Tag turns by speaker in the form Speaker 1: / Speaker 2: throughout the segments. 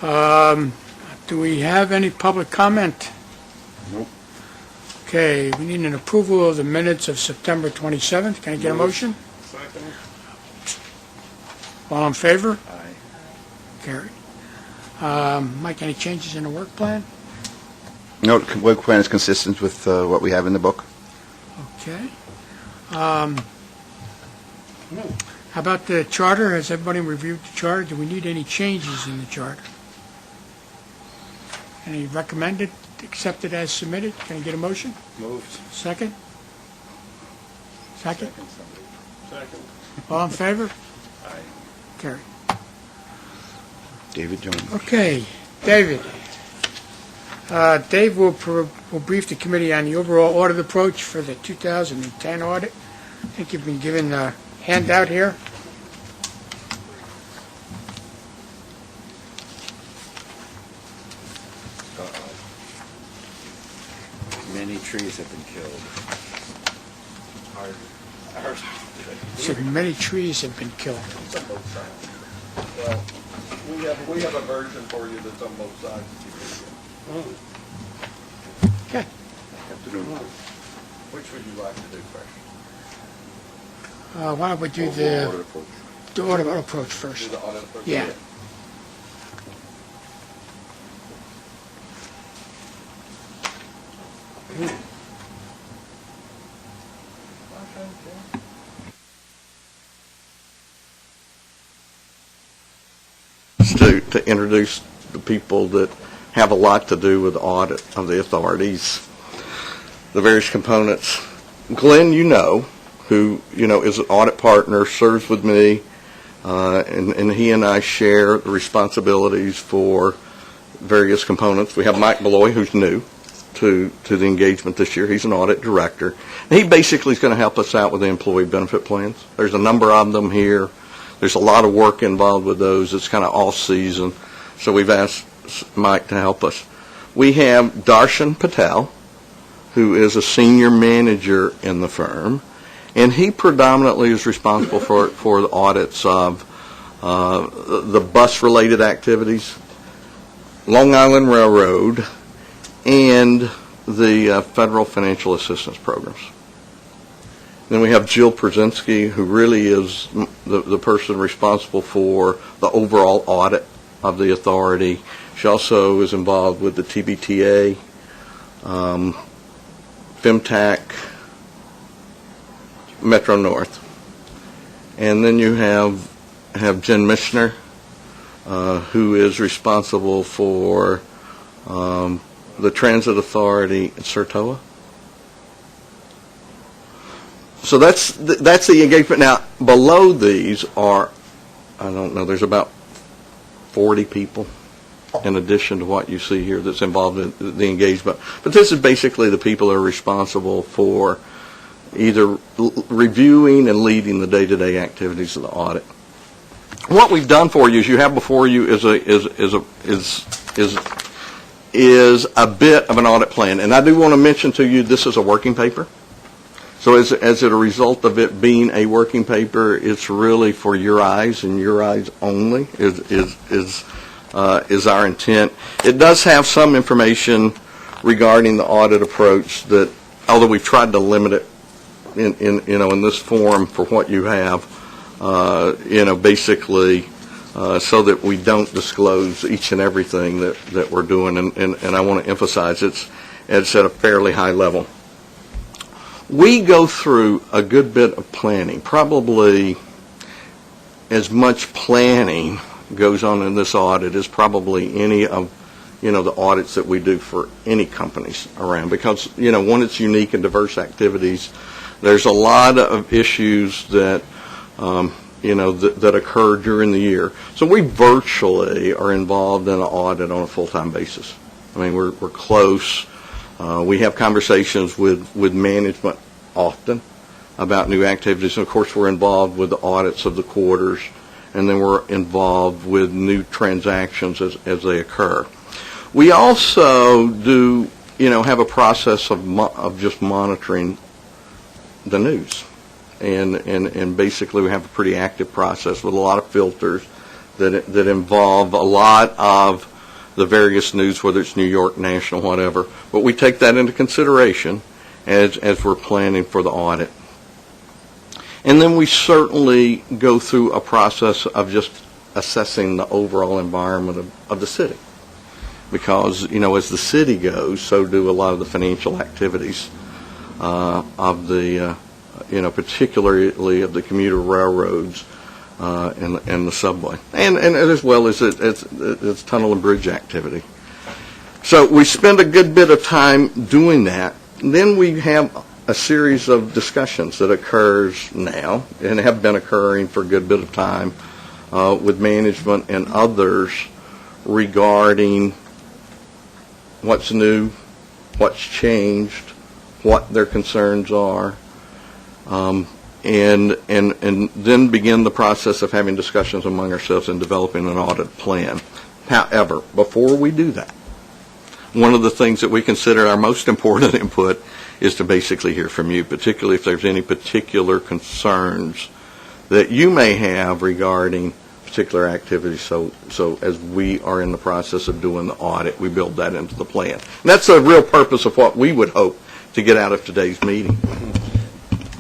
Speaker 1: Do we have any public comment?
Speaker 2: Nope.
Speaker 1: Okay, we need an approval of the minutes of September 27th. Can I get a motion?
Speaker 2: Second.
Speaker 1: All in favor?
Speaker 2: Aye.
Speaker 1: Carried. Mike, any changes in the work plan?
Speaker 3: No, the work plan is consistent with what we have in the book.
Speaker 1: Okay. How about the charter? Has everybody reviewed the charter? Do we need any changes in the charter? Any recommended, accepted as submitted? Can I get a motion?
Speaker 2: Moved.
Speaker 1: Second? Second?
Speaker 2: Second.
Speaker 1: All in favor?
Speaker 2: Aye.
Speaker 1: Carried.
Speaker 3: David Jones.
Speaker 1: Okay, David. Dave will brief the committee on the overall audit approach for the 2010 audit. I think you've been given a handout here.
Speaker 4: Many trees have been killed.
Speaker 1: So many trees have been killed.
Speaker 5: It's on both sides. Well, we have a version for you that's on both sides.
Speaker 1: Okay.
Speaker 5: Which would you like to do first?
Speaker 1: Why don't we do the audit approach first?
Speaker 5: Do the audit approach?
Speaker 1: Yeah.
Speaker 6: To introduce the people that have a lot to do with the audit of the authorities, the various components. Glenn, who is an audit partner, serves with me, and he and I share the responsibilities for various components. We have Mike Malloy, who's new to the engagement this year. He's an audit director. And he basically is going to help us out with the employee benefit plans. There's a number of them here. There's a lot of work involved with those. It's kind of off season. So we've asked Mike to help us. We have Darshan Patel, who is a senior manager in the firm, and he predominantly is responsible for the audits of the bus-related activities, Long Island Railroad, and the federal financial assistance programs. Then we have Jill Przinski, who really is the person responsible for the overall audit of the authority. She also is involved with the TBTA, FIMTAC, Metro North. And then you have Jen Mishner, who is responsible for the Transit Authority at Sertoa. So that's the engagement. Now, below these are, I don't know, there's about 40 people in addition to what you see here that's involved in the engagement. But this is basically the people who are responsible for either reviewing and leading the day-to-day activities of the audit. What we've done for you is you have before you is a bit of an audit plan. And I do want to mention to you this is a working paper. So as a result of it being a working paper, it's really for your eyes and your eyes only is our intent. It does have some information regarding the audit approach that, although we've tried to limit it in this form for what you have, basically so that we don't disclose each and everything that we're doing. And I want to emphasize it's at a fairly high level. We go through a good bit of planning, probably as much planning goes on in this audit as probably any of, the audits that we do for any companies around. Because, one, it's unique and diverse activities. There's a lot of issues that, that occur during the year. So we virtually are involved in an audit on a full-time basis. I mean, we're close. We have conversations with management often about new activities. And, of course, we're involved with the audits of the quarters, and then we're involved with new transactions as they occur. We also do, have a process of just monitoring the news. And basically we have a pretty active process with a lot of filters that involve a lot of the various news, whether it's New York, national, whatever. But we take that into consideration as we're planning for the audit. And then we certainly go through a process of just assessing the overall environment of the city. Because, as the city goes, so do a lot of the financial activities of the, particularly of the commuter railroads and the subway, and as well as it's tunnel and bridge activity. So we spend a good bit of time doing that. Then we have a series of discussions that occurs now and have been occurring for a good bit of time with management and others regarding what's new, what's changed, what their concerns are, and then begin the process of having discussions among ourselves and developing an audit plan. However, before we do that, one of the things that we consider our most important input is to basically hear from you, particularly if there's any particular concerns that you may have regarding particular activities. So as we are in the process of doing the audit, we build that into the plan. And that's the real purpose of what we would hope to get out of today's meeting.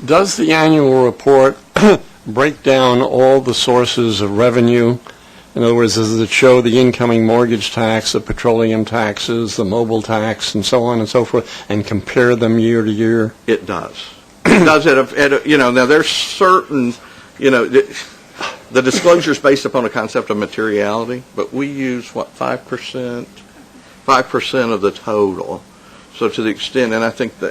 Speaker 2: Does the annual report break down all the sources of revenue? In other words, does it show the incoming mortgage tax, the petroleum taxes, the mobile tax, and so on and so forth, and compare them year to year?
Speaker 6: It does. It does now there's certain, the disclosure is based upon a concept of materiality, but we use, 5%? 5% of the total. So to the extent, and I think the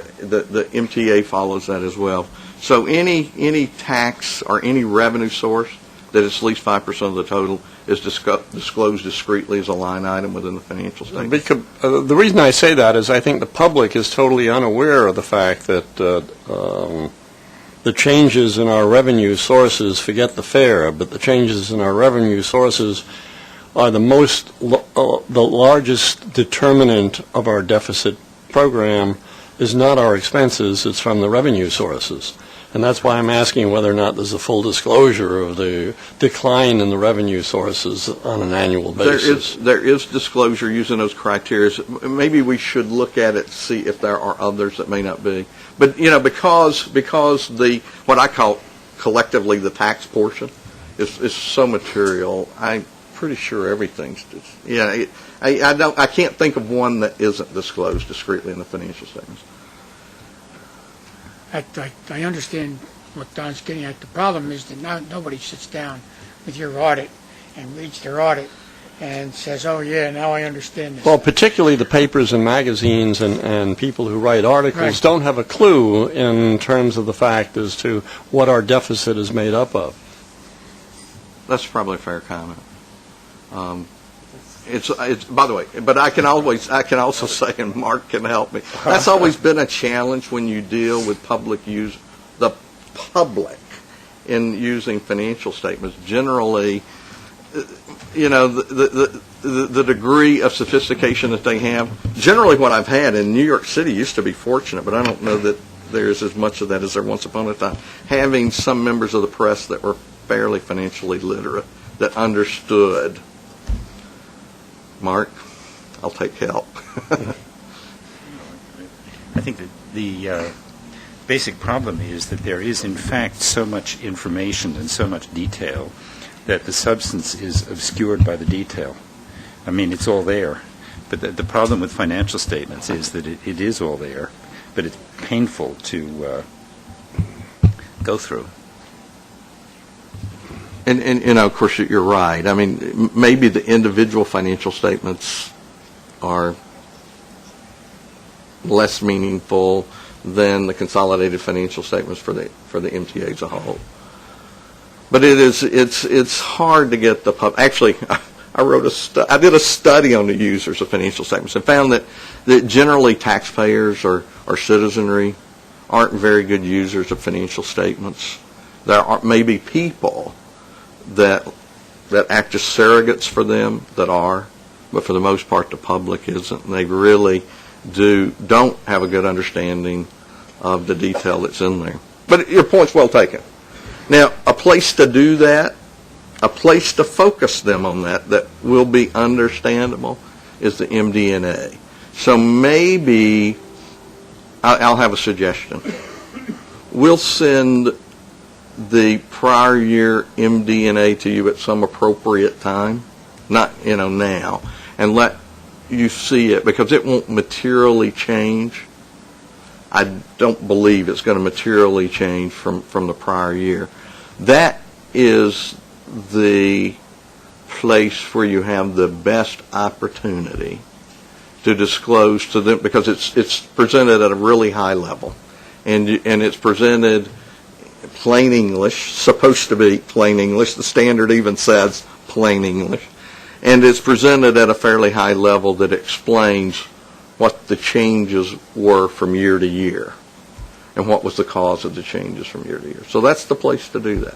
Speaker 6: MTA follows that as well. So any tax or any revenue source that is at least 5% of the total is disclosed discreetly as a line item within the financial statement.
Speaker 2: Because, the reason I say that is I think the public is totally unaware of the fact that the changes in our revenue sources, forget the fare, but the changes in our revenue sources are the largest determinant of our deficit program is not our expenses, it's from the revenue sources. And that's why I'm asking whether or not there's a full disclosure of the decline in the revenue sources on an annual basis.
Speaker 6: There is disclosure using those criteria. Maybe we should look at it, see if there are others that may not be. But, because what I call collectively the tax portion is so material, I'm pretty sure everything's I can't think of one that isn't disclosed discreetly in the financial statements.
Speaker 1: I understand what Don's getting at. The problem is that now nobody sits down with your audit and reads their audit and says, oh yeah, now I understand this.
Speaker 2: Well, particularly the papers and magazines and people who write articles
Speaker 1: Right.
Speaker 2: don't have a clue in terms of the fact as to what our deficit is made up of.
Speaker 6: That's probably a fair comment. It's by the way, but I can also say, and Mark can help me, that's always been a challenge when you deal with the public in using financial statements. Generally, the degree of sophistication that they have. Generally, what I've had in New York City used to be fortunate, but I don't know that there's as much of that as there once upon a time. Having some members of the press that were fairly financially literate, that understood. Mark, I'll take help.
Speaker 4: I think that the basic problem is that there is, in fact, so much information and so much detail that the substance is obscured by the detail. I mean, it's all there. But the problem with financial statements is that it is all there, but it's painful to go through.
Speaker 6: And of course, you're right. I mean, maybe the individual financial statements are less meaningful than the consolidated financial statements for the MTA as a whole. But it's hard to get the public. Actually, I did a study on the users of financial statements and found that generally taxpayers or citizenry aren't very good users of financial statements. There are maybe people that act as surrogates for them that are, but for the most part the public isn't. And they really don't have a good understanding of the detail that's in there. But your point's well taken. Now, a place to do that, a place to focus them on that will be understandable, is the MD&A. So maybe I'll have a suggestion. We'll send the prior year MD&A to you at some appropriate time, not now, and let you see it, because it won't materially change. I don't believe it's going to materially change from the prior year. That is the place where you have the best opportunity to disclose to them, because it's presented at a really high level, and it's presented plain English, supposed to be plain English. The standard even says plain English, and it's presented at a fairly high level that explains what the changes were from year to year and what was the cause of the changes from year to year. So that's the place to do that.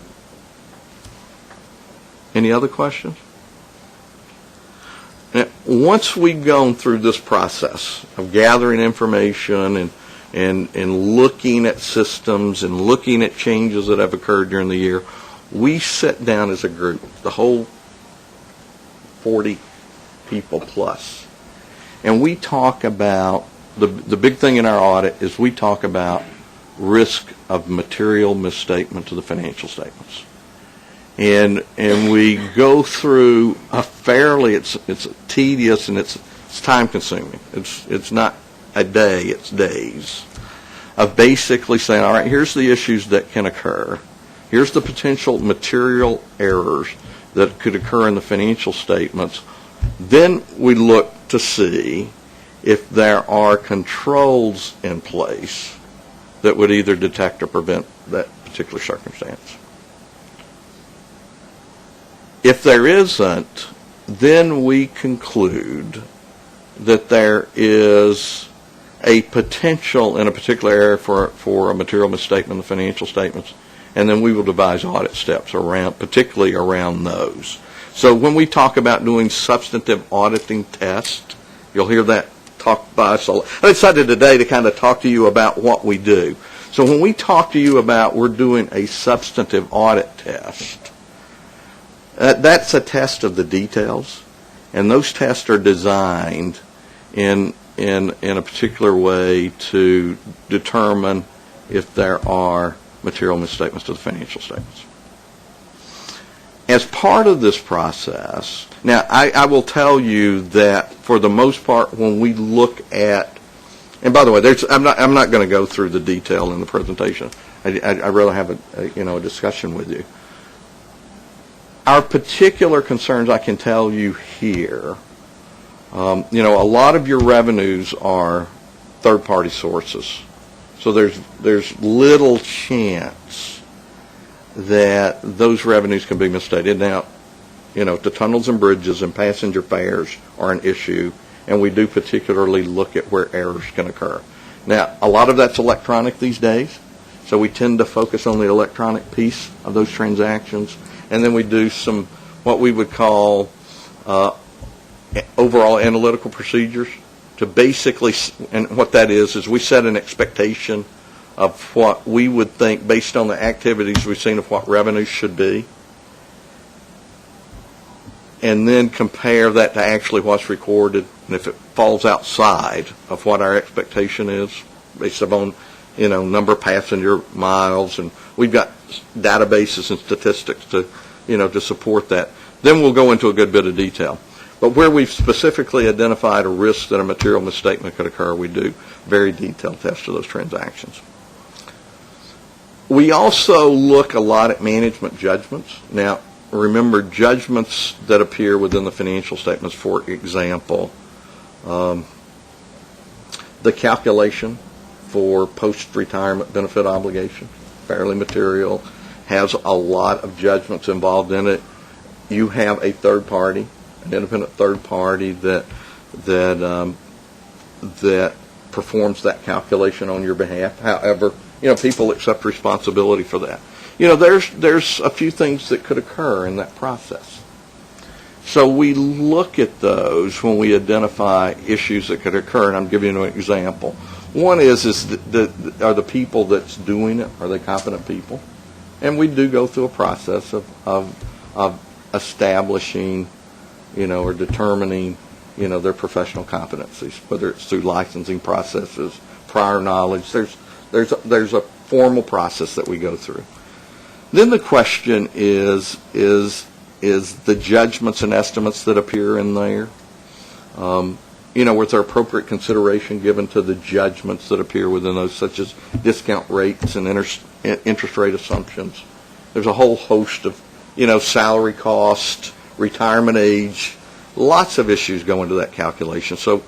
Speaker 6: Any other questions? Now, once we've gone through this process of gathering information and looking at systems and looking at changes that have occurred during the year, we sit down as a group, the whole 40 people plus, and we talk about, the big thing in our audit is we talk about risk of material misstatement to the financial statements. And we go through a fairly, it's tedious and it's time consuming. It's not a day, it's days of basically saying, all right, here's the issues that can occur. Here's the potential material errors that could occur in the financial statements. Then we look to see if there are controls in place that would either detect or prevent that particular circumstance. If there isn't, then we conclude that there is a potential in a particular area for a material misstatement in the financial statements, and then we will devise audit steps around, particularly around those. So when we talk about doing substantive auditing tests, you'll hear that talked by us a lot. I decided today to kind of talk to you about what we do. So when we talk to you about we're doing a substantive audit test, that's a test of the details, and those tests are designed in a particular way to determine if there are material misstatements to the financial statements. As part of this process, now I will tell you that for the most part, when we look at, and by the way, I'm not going to go through the detail in the presentation. I really have a discussion with you. Our particular concerns, I can tell you here, a lot of your revenues are third-party sources. So there's little chance that those revenues can be misstated. Now, the tunnels and bridges and passenger fares are an issue, and we do particularly look at where errors can occur. Now, a lot of that's electronic these days, so we tend to focus on the electronic piece of those transactions. And then we do some, what we would call overall analytical procedures to basically, and what that is we set an expectation of what we would think based on the activities we've seen of what revenues should be, and then compare that to actually what's recorded. And if it falls outside of what our expectation is, based upon number of passenger miles, and we've got databases and statistics to support that, then we'll go into a good bit of detail. But where we've specifically identified a risk that a material misstatement could occur, we do very detailed tests of those transactions. We also look a lot at management judgments. Now, remember, judgments that appear within the financial statements, for example, the calculation for post-retirement benefit obligation, fairly material, has a lot of judgments involved in it. You have a third party, an independent third party that performs that calculation on your behalf. However, people accept responsibility for that. There's a few things that could occur in that process. So we look at those when we identify issues that could occur, and I'm giving you an example. One are the people that's doing it, are they competent people? And we do go through a process of establishing, or determining their professional competencies, whether it's through licensing processes, prior knowledge. There's a formal process that we go through. Then the question is the judgments and estimates that appear in there, with their appropriate consideration given to the judgments that appear within those, such as discount rates and interest rate assumptions. There's a whole host of, salary cost, retirement age, lots of issues go into that calculation. So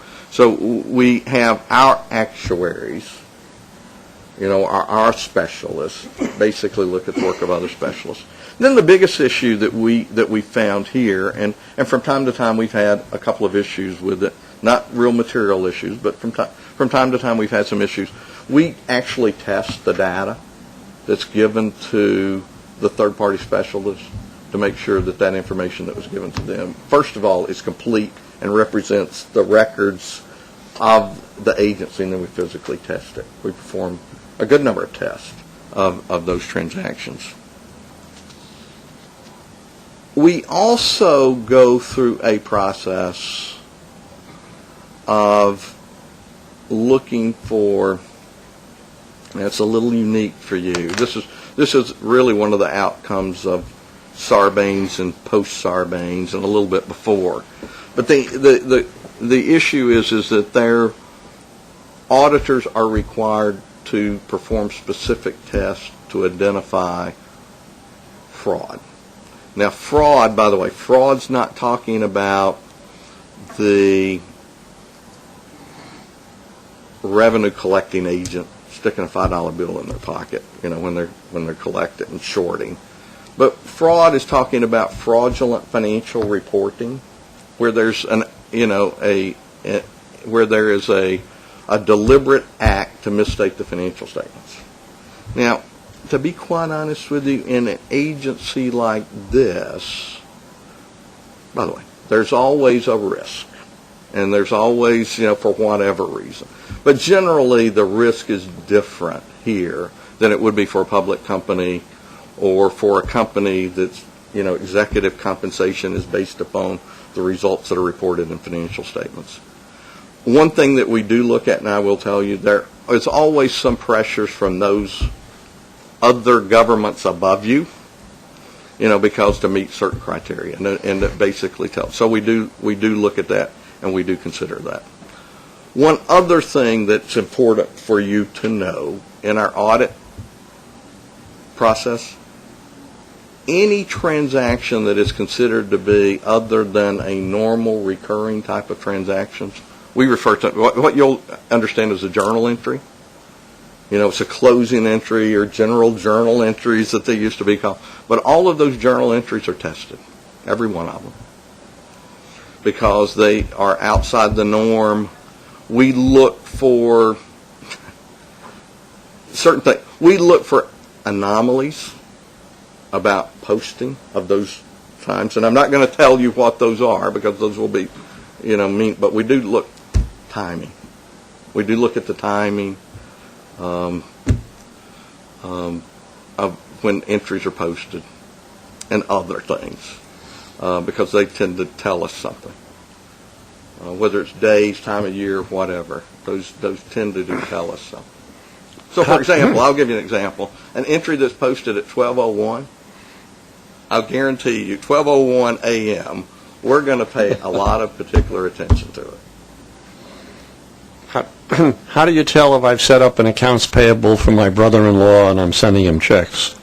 Speaker 6: we have our actuaries, our specialists, basically look at the work of other specialists. Then the biggest issue that we found here, and from time to time we've had a couple of issues with it, not real material issues, but from time to time we've had some issues. We actually test the data that's given to the third-party specialists to make sure that information that was given to them, first of all, is complete and represents the records of the agency, and then we physically test it. We perform a good number of tests of those transactions. We also go through a process of looking for, and it's a little unique for you. This is really one of the outcomes of Sarbanes and post-Sarbanes and a little bit before. But the issue is that their auditors are required to perform specific tests to identify fraud. Now, fraud, by the way, fraud's not talking about the revenue collecting agent sticking a $5 bill in their pocket, when they're collecting and shorting. But fraud is talking about fraudulent financial reporting, where there's where there is a deliberate act to misstate the financial statements. Now, to be quite honest with you, in an agency like this, by the way, there's always a risk, and there's always, for whatever reason. But generally, the risk is different here than it would be for a public company or for a company that's, executive compensation is based upon the results that are reported in financial statements. One thing that we do look at, and I will tell you, there is always some pressures from those other governments above you, because to meet certain criteria, and that basically tells. So we do look at that, and we do consider that. One other thing that's important for you to know in our audit process, any transaction that is considered to be other than a normal recurring type of transactions, we refer to what you'll understand as a journal entry. It's a closing entry or general journal entries that they used to be called. But all of those journal entries are tested, every one of them, because they are outside the norm. We look for certain things. We look for anomalies about posting of those times, and I'm not going to tell you what those are because those will be, mean. But we do look timing. We do look at the timing of when entries are posted and other things because they tend to tell us something. Whether it's days, time of year, whatever, those tend to tell us something. So, for example, I'll give you an example. An entry that's posted at 12:01, I'll guarantee you, 12:01 a.m., we're going to pay a lot of particular attention to it.
Speaker 2: How do you tell if I've set up an accounts payable for my brother-in-law and I'm sending him checks?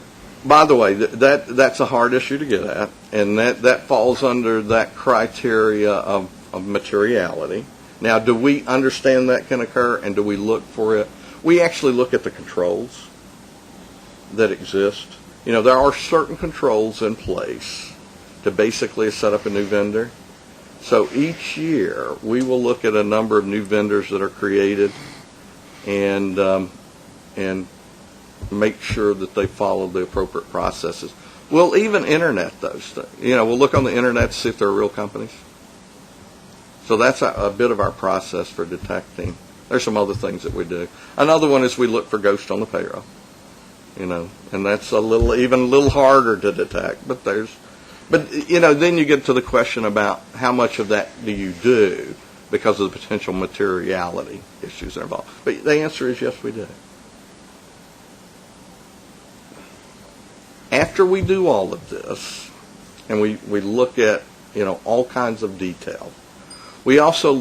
Speaker 6: By the way, that's a hard issue to get at, and that falls under that criteria of materiality. Now, do we understand that can occur, and do we look for it? We actually look at the controls that exist. There are certain controls in place to basically set up a new vendor. So each year, we will look at a number of new vendors that are created and make sure that they follow the appropriate processes. We'll even internet those things. We'll look on the internet to see if they're real companies. So that's a bit of our process for detecting. There's some other things that we do. Another one is we look for ghosts on the payroll. And that's a little harder to detect. But there's But, then you get to the question about how much of that do you do because of the potential materiality issues that are involved. But the answer is yes, we do. After we do all of this, and we look at, all kinds of detail, we also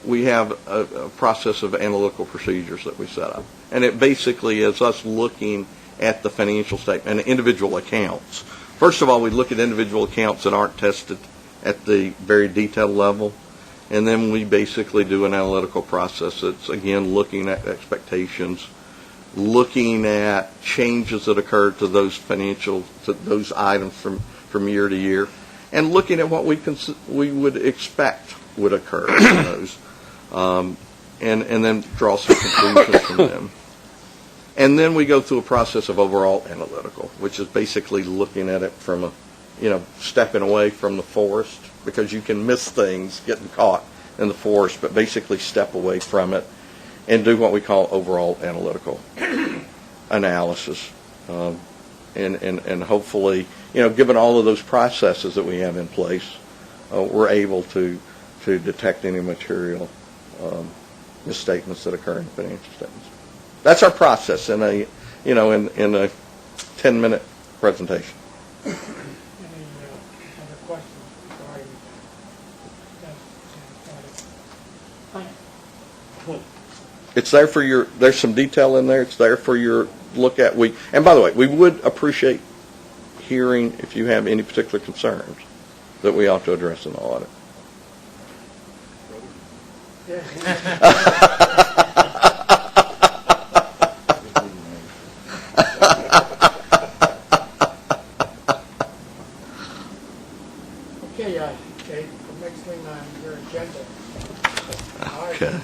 Speaker 6: we have a process of analytical procedures that we set up. And it basically is us looking at the financial statement and individual accounts. First of all, we look at individual accounts that aren't tested at the very detailed level. And then we basically do an analytical process that's, again, looking at expectations, looking at changes that occur to those to those items from year to year, and looking at what we would expect would occur in those, and then draw some conclusions from them. And then we go through a process of overall analytical, which is basically looking at it from stepping away from the forest, because you can miss things getting caught in the forest, but basically step away from it and do what we call overall analytical analysis. And hopefully, given all of those processes that we have in place, we're able to detect any material misstatements that occur in financial statements. That's our process in a 10-minute presentation.
Speaker 1: Any other questions regarding that?
Speaker 6: It's there for there's some detail in there. It's there for your look at. And by the way, we would appreciate hearing if you have any particular concerns that we ought to address in the audit.
Speaker 1: Okay, Jake, the next thing on your agenda
Speaker 6: Okay.
Speaker 1: is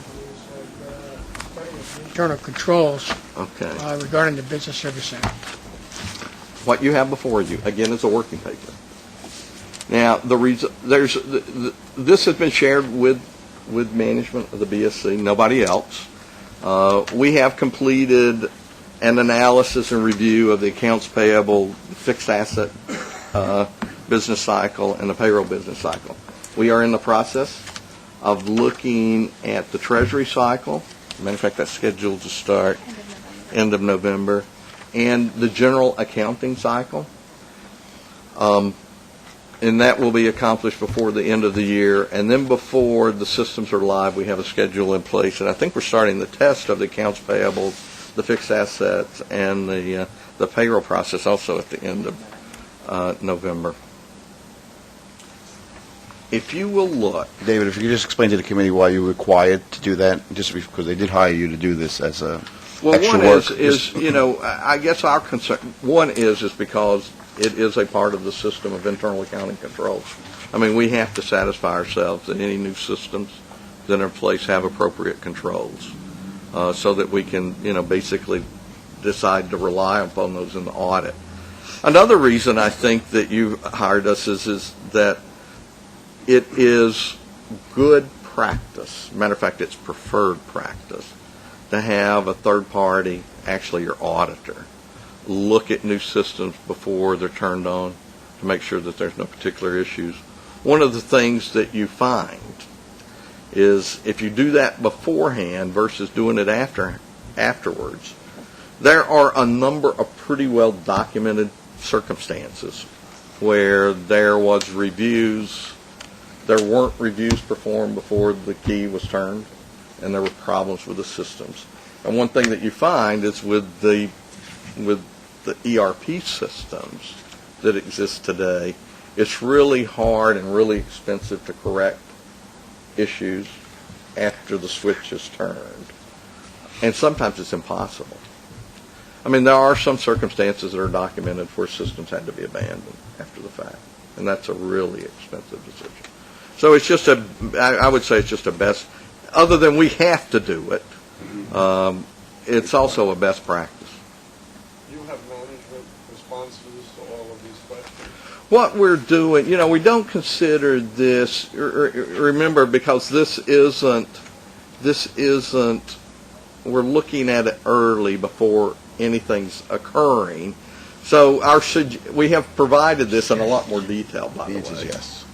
Speaker 1: study of internal controls
Speaker 6: Okay.
Speaker 1: regarding the Business Service Center.
Speaker 6: What you have before you, again, is a working paper. Now, this has been shared with management of the BSC, nobody else. We have completed an analysis and review of the accounts payable, fixed asset business cycle, and the payroll business cycle. We are in the process of looking at the treasury cycle. Matter of fact, that's scheduled to start end of November, and the general accounting cycle. And that will be accomplished before the end of the year. And then before the systems are live, we have a schedule in place. And I think we're starting the test of the accounts payable, the fixed assets, and the payroll process also at the end of November. If you will look,
Speaker 3: David, if you could just explain to the committee why you were required to do that, just because they did hire you to do this as a extra
Speaker 6: one
Speaker 3: work.
Speaker 6: is I guess our concern, one is because it is a part of the system of internal accounting controls. I mean, we have to satisfy ourselves that any new systems that are in place have appropriate controls, so that we can, basically decide to rely upon those in the audit. Another reason I think that you hired us is that it is good practice. Matter of fact, it's preferred practice to have a third party, actually your auditor, look at new systems before they're turned on to make sure that there's no particular issues. One of the things that you find is if you do that beforehand versus doing it afterwards, there are a number of pretty well documented circumstances where there weren't reviews performed before the key was turned, and there were problems with the systems. And one thing that you find is with the ERP systems that exist today, it's really hard and really expensive to correct issues after the switch is turned. And sometimes it's impossible. I mean, there are some circumstances that are documented where systems had to be abandoned after the fact, and that's a really expensive decision. So it's just I would say it's just a best, other than we have to do it, it's also a best practice.
Speaker 5: You have management responses to all of these questions?
Speaker 6: What we're doing, we don't consider this, remember, because this isn't, we're looking at it early before anything's occurring. So we have provided this in a lot more detail, by
Speaker 3: The
Speaker 6: the
Speaker 3: answer is
Speaker 6: way,
Speaker 3: yes.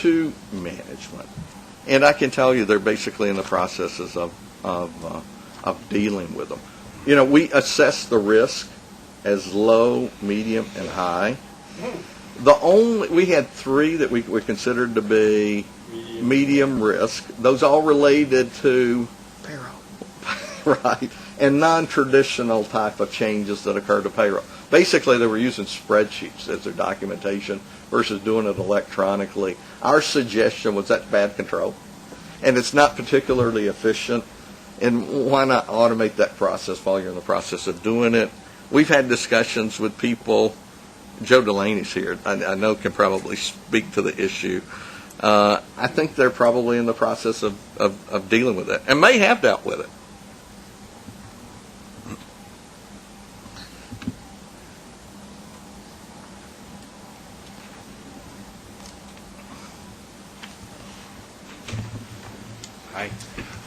Speaker 6: to management. And I can tell you they're basically in the processes of dealing with them. We assess the risk as low, medium, and high. We had 3 that we considered to be medium risk. Those all related to
Speaker 1: Payroll.
Speaker 6: right, and non-traditional type of changes that occur to payroll. Basically, they were using spreadsheets as their documentation versus doing it electronically. Our suggestion was that's bad control, and it's not particularly efficient, and why not automate that process while you're in the process of doing it? We've had discussions with people. Joe Delaney's here. I know can probably speak to the issue. I think they're probably in the process of dealing with it, and may have dealt with it.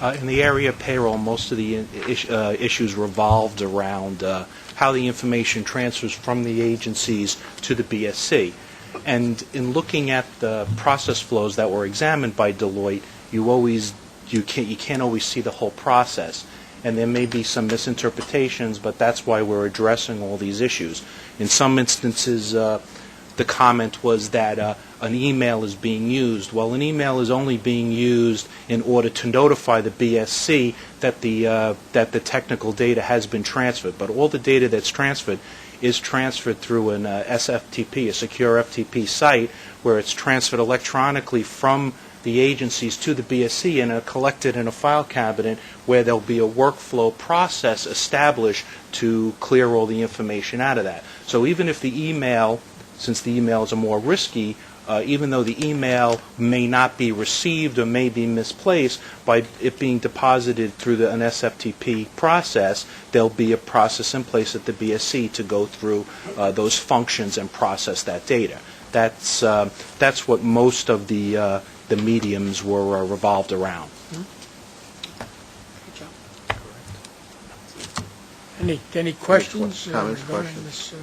Speaker 7: Hi. In the area of payroll, most of the issues revolved around how the information transfers from the agencies to the BSC. And in looking at the process flows that were examined by Deloitte, you can't always see the whole process. And there may be some misinterpretations, but that's why we're addressing all these issues. In some instances, the comment was that an email is being used. Well, an email is only being used in order to notify the BSC that the technical data has been transferred. But all the data that's transferred is transferred through an SFTP, a secure FTP site, where it's transferred electronically from the agencies to the BSC and are collected in a file cabinet where there'll be a workflow process established to clear all the information out of that. So even if the email, since the emails are more risky, even though the email may not be received or may be misplaced, by it being deposited through an SFTP process, there'll be a process in place at the BSC to go through those functions and process that data. That's what most of the mediums were revolved around.
Speaker 1: Any questions?
Speaker 6: Comments,
Speaker 1: regarding
Speaker 6: questions?
Speaker 1: this,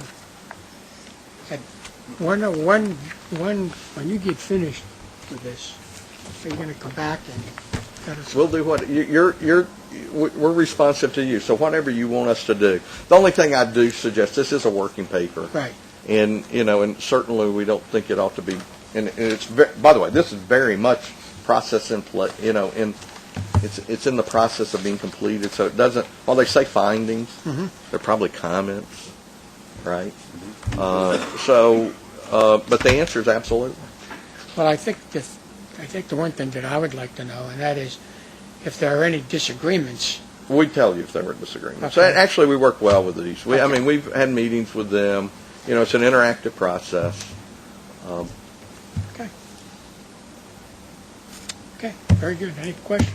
Speaker 1: when you get finished with this, are you going to come back and let us?
Speaker 6: We'll do what we're responsive to you. So whatever you want us to do. The only thing I do suggest, this is a working paper,
Speaker 1: Right.
Speaker 6: and and certainly we don't think it ought to be. And it's by the way, this is very much process in play. And it's in the process of being completed. So it doesn't. While they say findings, they're probably comments, right? But the answer is absolutely.
Speaker 1: Well, I think the one thing that I would like to know, and that is, if there are any disagreements.
Speaker 6: We'd tell you if there were disagreements.
Speaker 1: Okay.
Speaker 6: Actually, we work well with these. I
Speaker 1: Okay.
Speaker 6: mean, we've had meetings with them. It's an interactive process.
Speaker 1: Okay. Okay, very good. Any questions?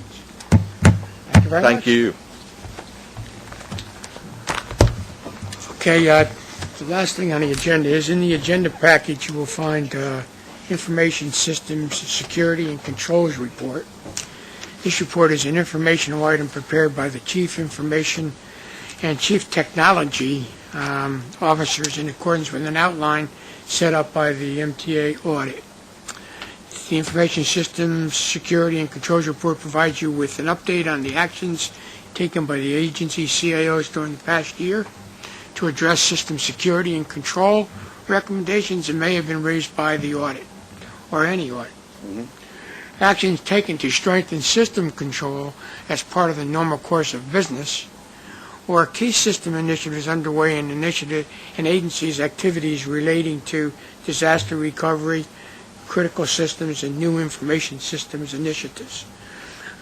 Speaker 1: Thank you very much.
Speaker 6: Thank you.
Speaker 1: Okay, the last thing on the agenda is in the agenda package you will find Information Systems Security and Controls Report. This report is an informational item prepared by the Chief Information and Chief Technology officers in accordance with an outline set up by the MTA Audit. The Information Systems Security and Controls Report provides you with an update on the actions taken by the agency CIOs during the past year to address system security and control recommendations that may have been raised by the audit or any audit. Actions taken to strengthen system control as part of the normal course of business, or key system initiatives underway in agencies' activities relating to disaster recovery, critical systems, and new information systems initiatives.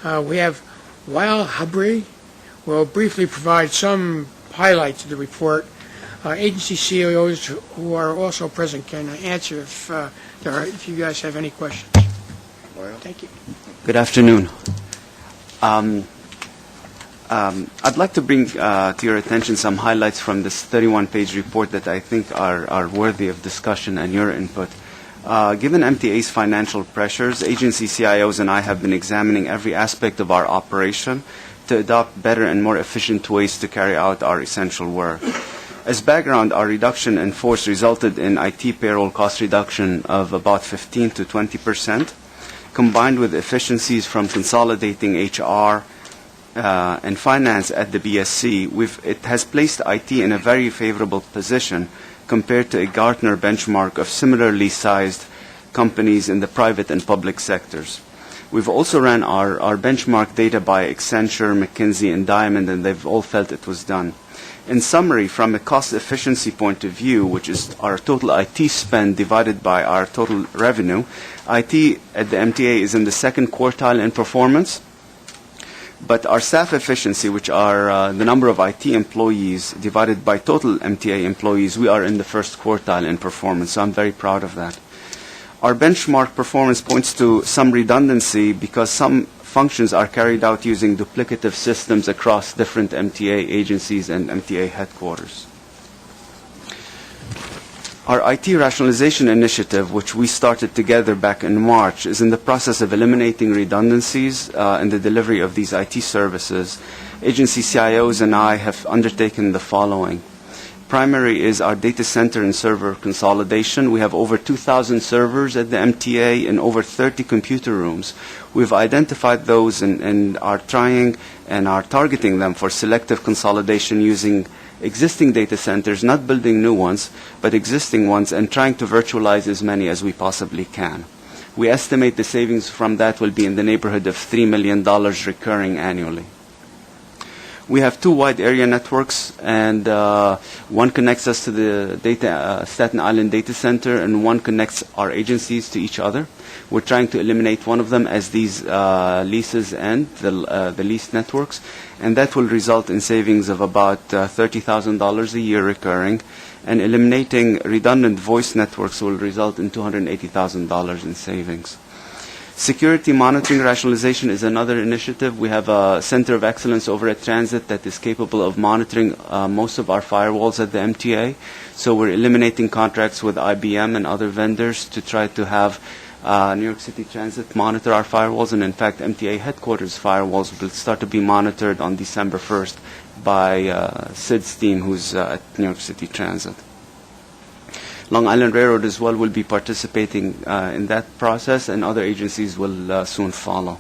Speaker 1: We have Wael Habri will briefly provide some highlights of the report. Agency CEOs who are also present can answer if you guys have any questions. Thank you.
Speaker 8: Good afternoon. I'd like to bring to your attention some highlights from this 31-page report that I think are worthy of discussion and your input. Given MTA's financial pressures, agency CIOs and I have been examining every aspect of our operation to adopt better and more efficient ways to carry out our essential work. As background, our reduction in force resulted in IT payroll cost reduction of about 15 to 20%, combined with efficiencies from consolidating HR and finance at the BSC. It has placed IT in a very favorable position compared to a Gartner benchmark of similarly sized companies in the private and public sectors. We've also ran our benchmark data by Accenture, McKinsey, and Diamond, and they've all felt it was done. In summary, from a cost efficiency point of view, which is our total IT spend divided by our total revenue, IT at the MTA is in the second quartile in performance. But our staff efficiency, which are the number of IT employees divided by total MTA employees, we are in the first quartile in performance. So I'm very proud of that. Our benchmark performance points to some redundancy because some functions are carried out using duplicative systems across different MTA agencies and MTA headquarters. Our IT rationalization initiative, which we started together back in March, is in the process of eliminating redundancies in the delivery of these IT services. Agency CIOs and I have undertaken the following. Primary is our data center and server consolidation. We have over 2,000 servers at the MTA and over 30 computer rooms. We've identified those and are trying and are targeting them for selective consolidation using existing data centers, not building new ones, but existing ones, and trying to virtualize as many as we possibly can. We estimate the savings from that will be in the neighborhood of $3 million recurring annually. We have two wide area networks, and one connects us to the Staten Island data center, and one connects our agencies to each other. We're trying to eliminate one of them as these leases end, the leased networks, and that will result in savings of about $30,000 a year recurring, and eliminating redundant voice networks will result in $280,000 in savings. Security monitoring rationalization is another initiative. We have a center of excellence over at Transit that is capable of monitoring most of our firewalls at the MTA. So we're eliminating contracts with IBM and other vendors to try to have New York City Transit monitor our firewalls. And in fact, MTA headquarters firewalls will start to be monitored on December 1st by Sid's team, who's at New York City Transit. Long Island Railroad as well will be participating in that process, and other agencies will soon follow.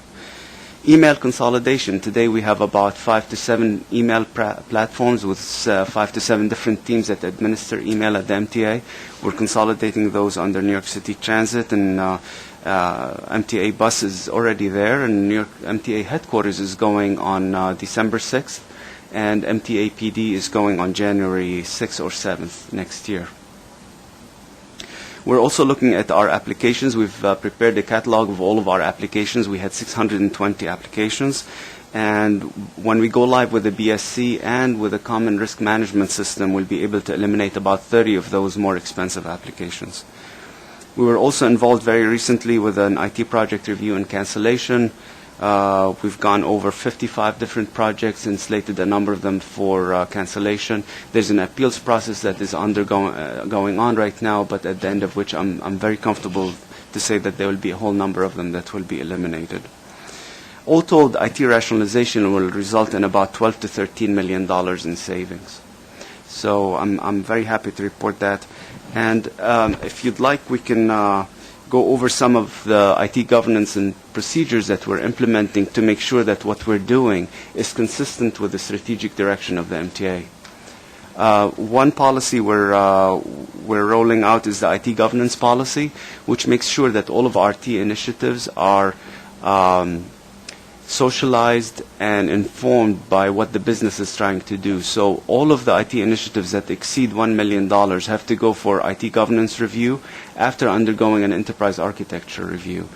Speaker 8: Email consolidation. Today we have about 5 to 7 email platforms with 5 to 7 different teams that administer email at the MTA. We're consolidating those under New York City Transit, and MTA Bus is already there, and New York MTA headquarters is going on December 6th, and MTA PD is going on January 6th or 7th next year. We're also looking at our applications. We've prepared a catalog of all of our applications. We had 620 applications. And when we go live with the BSC and with a common risk management system, we'll be able to eliminate about 30 of those more expensive applications. We were also involved very recently with an IT project review and cancellation. We've gone over 55 different projects and slated a number of them for cancellation. There's an appeals process that is going on right now, but at the end of which I'm very comfortable to say that there will be a whole number of them that will be eliminated. All told, IT rationalization will result in about $12 to $13 million in savings. So I'm very happy to report that. And if you'd like, we can go over some of the IT governance and procedures that we're implementing to make sure that what we're doing is consistent with the strategic direction of the MTA. One policy we're rolling out is the IT governance policy, which makes sure that all of our IT initiatives are socialized and informed by what the business is trying to do. So all of the IT initiatives that exceed $1 million have to go for IT governance review after undergoing an enterprise architecture review.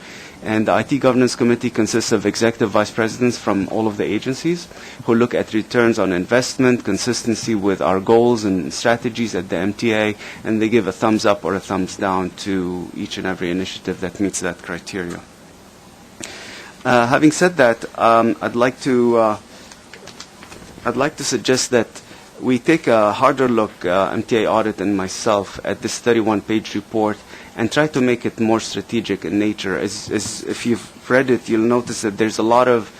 Speaker 8: And the IT governance committee consists of executive vice presidents from all of the agencies who look at returns on investment, consistency with our goals and strategies at the MTA, and they give a thumbs up or a thumbs down to each and every initiative that meets that criteria. Having said that, I'd like to suggest that we take a harder look, MTA Audit and myself, at this 31-page report and try to make it more strategic in nature. As if you've read it, you'll notice that there's a lot of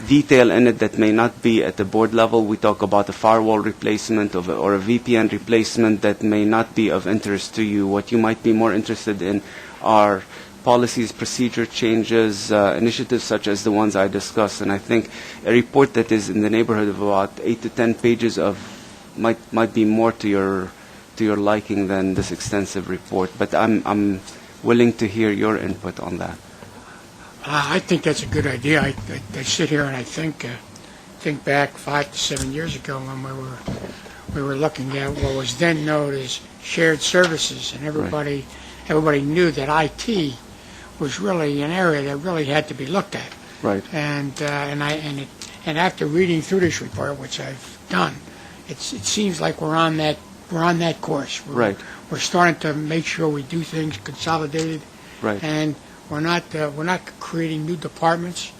Speaker 8: detail in it that may not be at the board level. We talk about a firewall replacement or a VPN replacement that may not be of interest to you. What you might be more interested in are policies, procedure changes, initiatives such as the ones I discussed. And I think a report that is in the neighborhood of about 8 to 10 pages might be more to your liking than this extensive report. But I'm willing to hear your input on that.
Speaker 1: I think that's a good idea. I sit here and I think back 5 to 7 years ago when we were looking at what was then known as shared services, and everybody knew that IT was really an area that really had to be looked at.
Speaker 8: Right.
Speaker 1: And after reading through this report, which I've done, it seems like we're on that course. We're starting to make sure we do things consolidated.
Speaker 8: Right.
Speaker 1: And we're not creating new departments.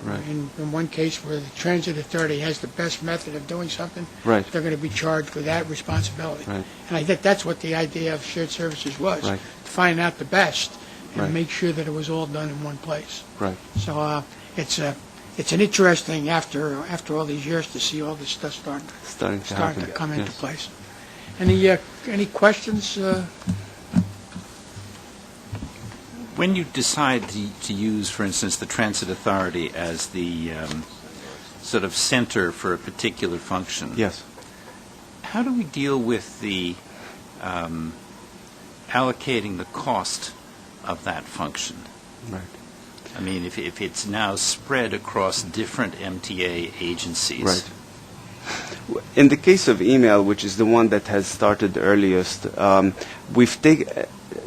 Speaker 8: Right.
Speaker 1: In one case where the transit authority has the best method of doing something,
Speaker 8: Right.
Speaker 1: they're going to be charged with that responsibility.
Speaker 8: Right.
Speaker 1: And I think that's what the idea of shared services was,
Speaker 8: Right.
Speaker 1: to find out the best and
Speaker 8: Right.
Speaker 1: make sure that it was all done in one place.
Speaker 8: Right.
Speaker 1: So it's an interesting after all these years to see all this stuff
Speaker 8: Starting to
Speaker 1: starting
Speaker 8: happen.
Speaker 1: to come into
Speaker 8: Yes.
Speaker 1: place. Any questions?
Speaker 4: When you decide to use, for instance, the Transit Authority as the sort of center for a particular function,
Speaker 8: Yes.
Speaker 4: how do we deal with the allocating the cost of that function?
Speaker 8: Right.
Speaker 4: I mean, if it's now spread across different MTA agencies.
Speaker 8: Right. In the case of email, which is the one that has started earliest,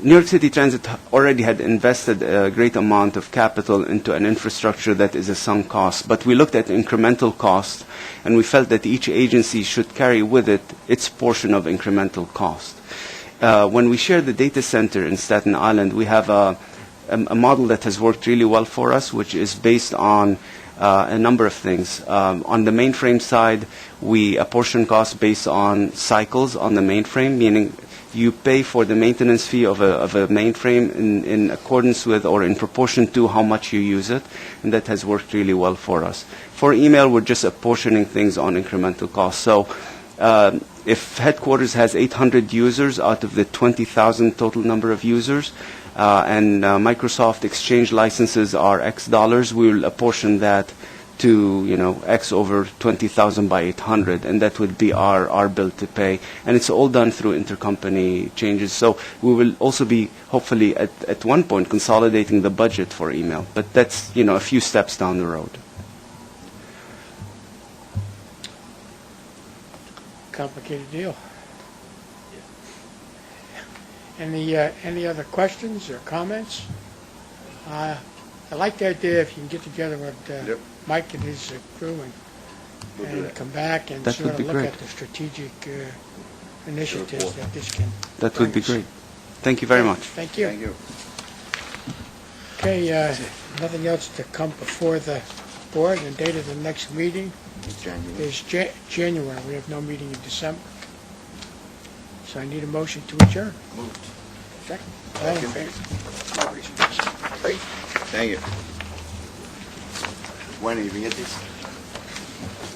Speaker 8: New York City Transit already had invested a great amount of capital into an infrastructure that is a sunk cost. But we looked at incremental cost, and we felt that each agency should carry with it its portion of incremental cost. When we share the data center in Staten Island, we have a model that has worked really well for us, which is based on a number of things. On the mainframe side, we apportion costs based on cycles on the mainframe, meaning you pay for the maintenance fee of a mainframe in accordance with or in proportion to how much you use it, and that has worked really well for us. For email, we're just apportioning things on incremental costs. So if headquarters has 800 users out of the 20,000 total number of users, and Microsoft Exchange licenses are X dollars, we will apportion that to, X over 20,000 by 800, and that would be our bill to pay. And it's all done through intercompany changes. So we will also be, hopefully, at one point, consolidating the budget for email. But that's, a few steps down the road.
Speaker 1: Complicated deal. Any other questions or comments? I like the idea if you can get together with Mike and his crew and come back and
Speaker 8: That
Speaker 1: sort
Speaker 8: would
Speaker 1: of
Speaker 8: be
Speaker 1: look
Speaker 8: great.
Speaker 1: at the strategic initiatives that this can.
Speaker 8: That would be great. Thank you very much.
Speaker 1: Thank you.
Speaker 3: Thank you.
Speaker 1: Okay, nothing else to come before the board. The date of the next meeting is January. We have no meeting in December. So I need a motion to adjourn.
Speaker 3: Moved.
Speaker 1: Second. All in favor? Great.
Speaker 3: Thank you. When are you going to get these?